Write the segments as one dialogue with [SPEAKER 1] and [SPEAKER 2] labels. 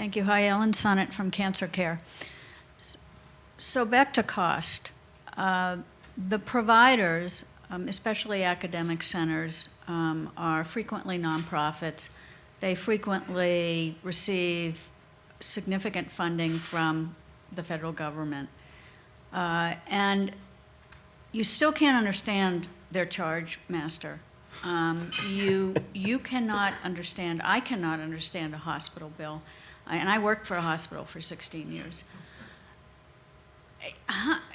[SPEAKER 1] Thank you. Hi, Ellen Sonnett from Cancer Care. So back to cost. The providers, especially academic centers, are frequently nonprofits. They frequently receive significant funding from the federal government. And you still can't understand their charge master. You cannot understand, I cannot understand a hospital bill. And I worked for a hospital for 16 years.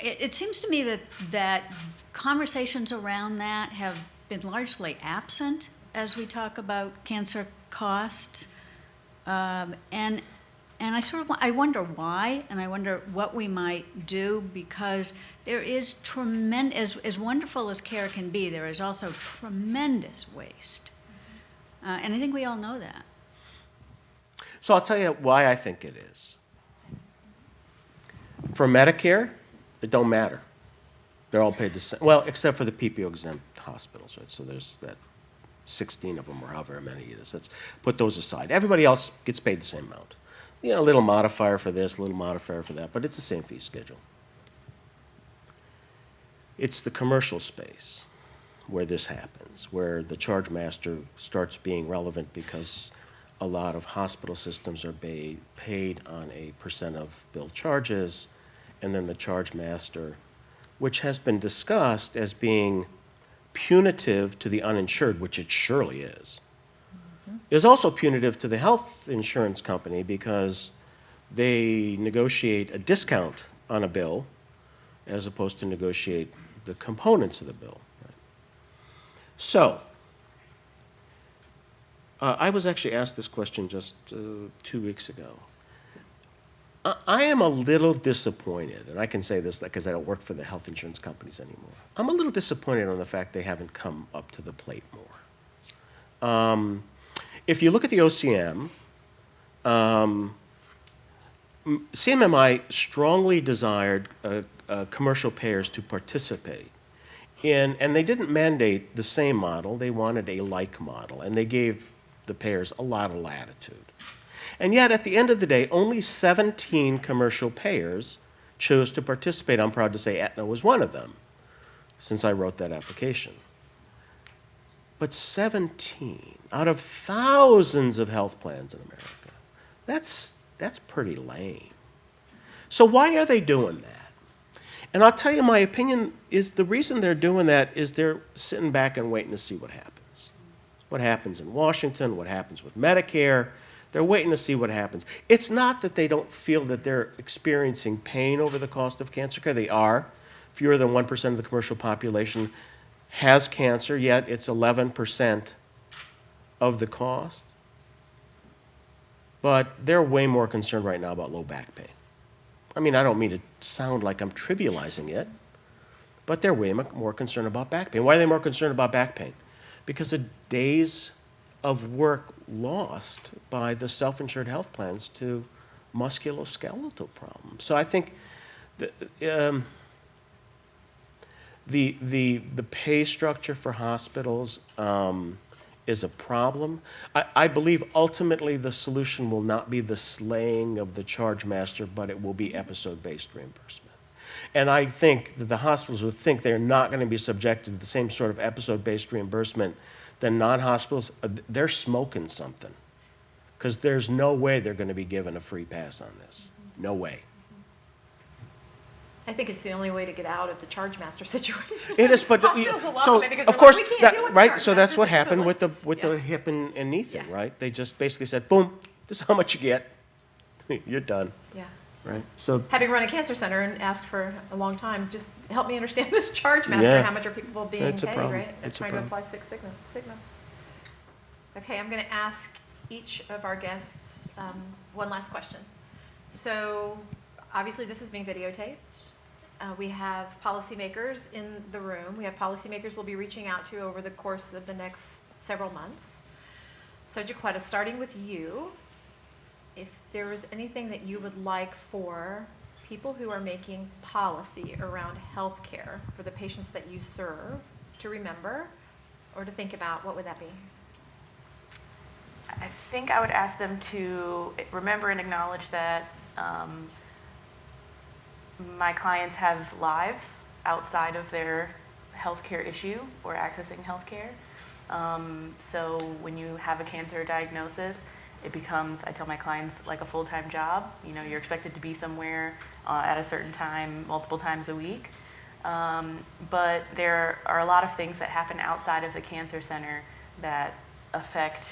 [SPEAKER 1] It seems to me that conversations around that have been largely absent as we talk about cancer costs. And I wonder why, and I wonder what we might do, because there is tremendous, as wonderful as care can be, there is also tremendous waste. And I think we all know that.
[SPEAKER 2] So I'll tell you why I think it is. For Medicare, it don't matter. They're all paid the same. Well, except for the PPO-exempt hospitals, right? So there's that 16 of them, or however many it is. Let's put those aside. Everybody else gets paid the same amount. You know, a little modifier for this, a little modifier for that, but it's the same fee schedule. It's the commercial space where this happens, where the charge master starts being relevant because a lot of hospital systems are paid on a percent of billed charges, and then the charge master, which has been discussed as being punitive to the uninsured, which it surely is, is also punitive to the health insurance company because they negotiate a discount on a bill as opposed to negotiate the components of the bill. Right? So, I was actually asked this question just 2 weeks ago. I am a little disappointed, and I can say this because I don't work for the health insurance companies anymore. I'm a little disappointed on the fact they haven't come up to the plate more. If you look at the OCM, CMMI strongly desired commercial payers to participate in, and they didn't mandate the same model, they wanted a like model, and they gave the payers a lot of latitude. And yet, at the end of the day, only 17 commercial payers chose to participate. I'm proud to say Aetna was one of them, since I wrote that application. But 17 out of thousands of health plans in America, that's pretty lame. So why are they doing that? And I'll tell you, my opinion is the reason they're doing that is they're sitting back and waiting to see what happens. What happens in Washington, what happens with Medicare. They're waiting to see what happens. It's not that they don't feel that they're experiencing pain over the cost of cancer care. They are. Fewer than 1% of the commercial population has cancer, yet it's 11% of the cost. But they're way more concerned right now about low back pain. I mean, I don't mean to sound like I'm trivializing it, but they're way more concerned about back pain. Why are they more concerned about back pain? Because the days of work lost by the self-insured health plans to musculoskeletal problems. So I think the pay structure for hospitals is a problem. I believe ultimately the solution will not be the slaying of the charge master, but it will be episode-based reimbursement. And I think that the hospitals who think they're not going to be subjected to the same sort of episode-based reimbursement than non-hospitals, they're smoking something. Because there's no way they're going to be given a free pass on this. No way.
[SPEAKER 3] I think it's the only way to get out of the charge master situation.
[SPEAKER 2] It is, but
[SPEAKER 3] so
[SPEAKER 2] of course,
[SPEAKER 3] we can't deal with
[SPEAKER 2] right.
[SPEAKER 3] the
[SPEAKER 2] So that's what
[SPEAKER 3] charge master,
[SPEAKER 2] happened with
[SPEAKER 3] so
[SPEAKER 2] the hip and knee thing,
[SPEAKER 3] Yeah.
[SPEAKER 2] right? They just basically said, "Boom, this is how much you get. You're done."
[SPEAKER 3] Yeah.
[SPEAKER 2] Right. So
[SPEAKER 3] Having run a cancer center and asked for a long time, just help me understand this charge master.
[SPEAKER 2] Yeah.
[SPEAKER 3] How much are people being
[SPEAKER 2] It's a
[SPEAKER 3] paid,
[SPEAKER 2] problem.
[SPEAKER 3] right?
[SPEAKER 2] It's a
[SPEAKER 3] trying to
[SPEAKER 2] problem.
[SPEAKER 3] apply Six Sigma. Okay, I'm going to ask each of our guests one last question. So obviously this is being videotaped. We have policymakers in the room. We have policymakers we'll be reaching out to over the course of the next several months. So Jacquetta, starting with you, if there was anything that you would like for people who are making policy around healthcare for the patients that you serve to remember or to think about, what would that be?
[SPEAKER 4] I think I would ask them to remember and acknowledge that my clients have lives outside of their healthcare issue or accessing healthcare. So when you have a cancer diagnosis, it becomes, I tell my clients, like a full-time job. You know, you're expected to be somewhere at a certain time, multiple times a week. But there are a lot of things that happen outside of the cancer center that affect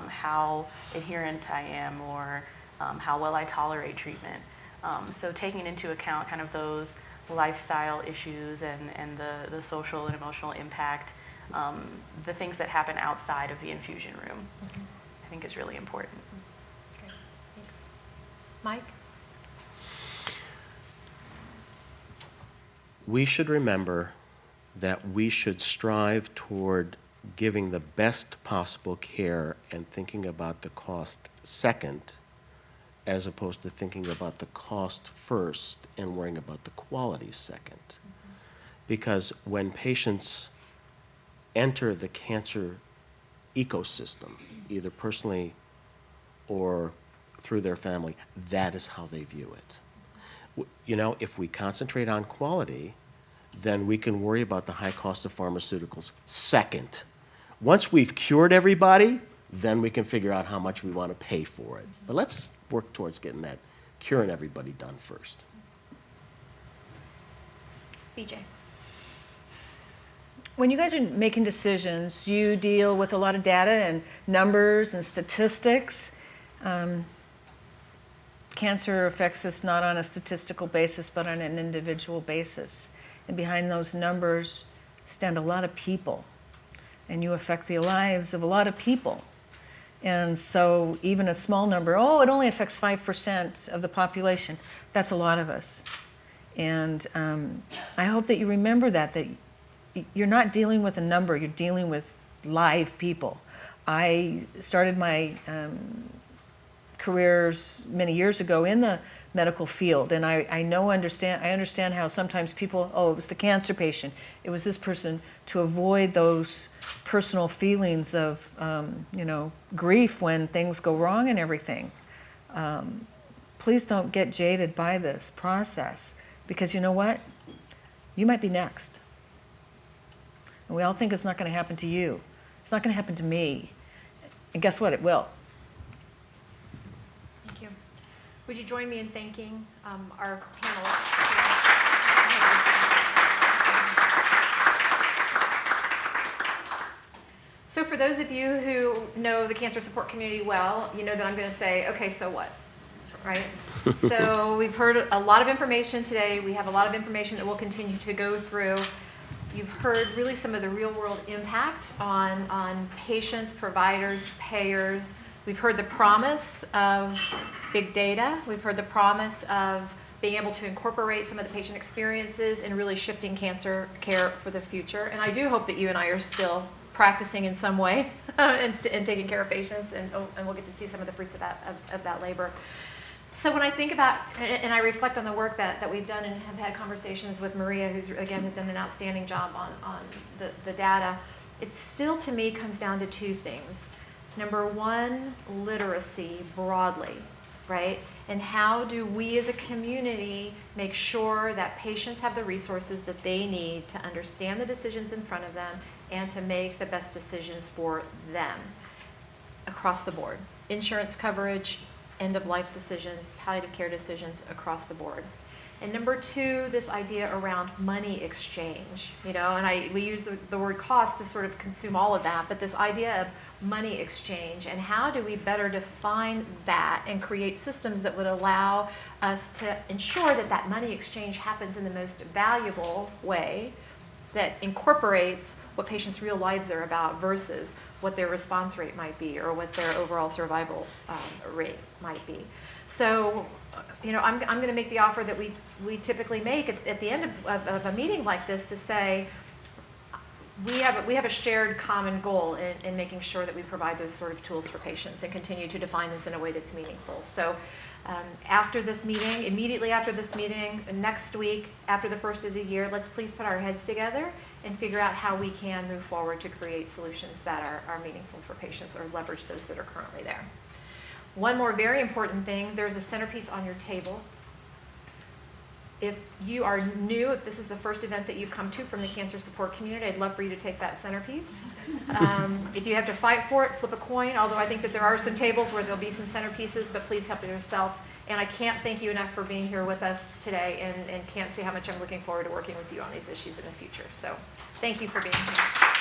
[SPEAKER 4] how adherent I am or how well I tolerate treatment. So taking into account kind of those lifestyle issues and the social and emotional impact, the things that happen outside of the infusion room, I think is really important.
[SPEAKER 3] Great, thanks. Mike?
[SPEAKER 2] We should remember that we should strive toward giving the best possible care and thinking about the cost second, as opposed to thinking about the cost first and worrying about the quality second. Because when patients enter the cancer ecosystem, either personally or through their family, that is how they view it. You know, if we concentrate on quality, then we can worry about the high cost of pharmaceuticals second. Once we've cured everybody, then we can figure out how much we want to pay for it. But let's work towards getting that curing everybody done first.
[SPEAKER 3] BJ?
[SPEAKER 5] When you guys are making decisions, you deal with a lot of data and numbers and statistics. Cancer affects us not on a statistical basis, but on an individual basis. And behind those numbers stand a lot of people. And you affect the lives of a lot of people. And so even a small number, oh, it only affects 5% of the population. That's a lot of us. And I hope that you remember that you're not dealing with a number, you're dealing with live people. I started my careers many years ago in the medical field, and I understand how sometimes people, oh, it was the cancer patient, it was this person, to avoid those personal feelings of grief when things go wrong and everything. Please don't get jaded by this process, because you know what? You might be next. And we all think it's not going to happen to you. It's not going to happen to me. And guess what? It will.
[SPEAKER 3] Thank you. Would you join me in thanking our panelists? So for those of you who know the cancer support community well, you know that I'm going to say, okay, so what? Right? So we've heard a lot of information today. We have a lot of information that we'll continue to go through. You've heard really some of the real world impact on patients, providers, payers. We've heard the promise of big data. We've heard the promise of being able to incorporate some of the patient experiences and really shifting cancer care for the future. And I do hope that you and I are still practicing in some way and taking care of patients, and we'll get to see some of the fruits of that labor. So when I think about, and I reflect on the work that we've done and have had conversations with Maria, who's, again, has done an outstanding job on the data, it still, to me, comes down to two things. Number one, literacy broadly, right? And how do we as a community make sure that patients have the resources that they need to understand the decisions in front of them and to make the best decisions for them across the board. Insurance coverage, end-of-life decisions, palliative care decisions across the board. And number two, this idea around money exchange, and we use the word cost to sort of consume all of that, but this idea of money exchange and how do we better define that and create systems that would allow us to ensure that that money exchange happens in the most valuable way that incorporates what patients' real lives are about versus what their response rate might be or what their overall survival rate might be. So, I'm going to make the offer that we typically make at the end of a meeting like this to say, we have a shared common goal in making sure that we provide those sort of tools for patients and continue to define this in a way that's meaningful. So after this meeting, immediately after this meeting, next week, after the first of the year, let's please put our heads together and figure out how we can move forward to create solutions that are meaningful for patients or leverage those that are currently there. One more very important thing, there's a centerpiece on your table. If you are new, if this is the first event that you've come to from the cancer support community, I'd love for you to take that centerpiece. If you have to fight for it, flip a coin, although I think that there are some tables where there'll be some centerpieces, but please help yourselves. And I can't thank you enough for being here with us today, and can't say how much I'm looking forward to working with you on these issues in the future. So thank you for being here.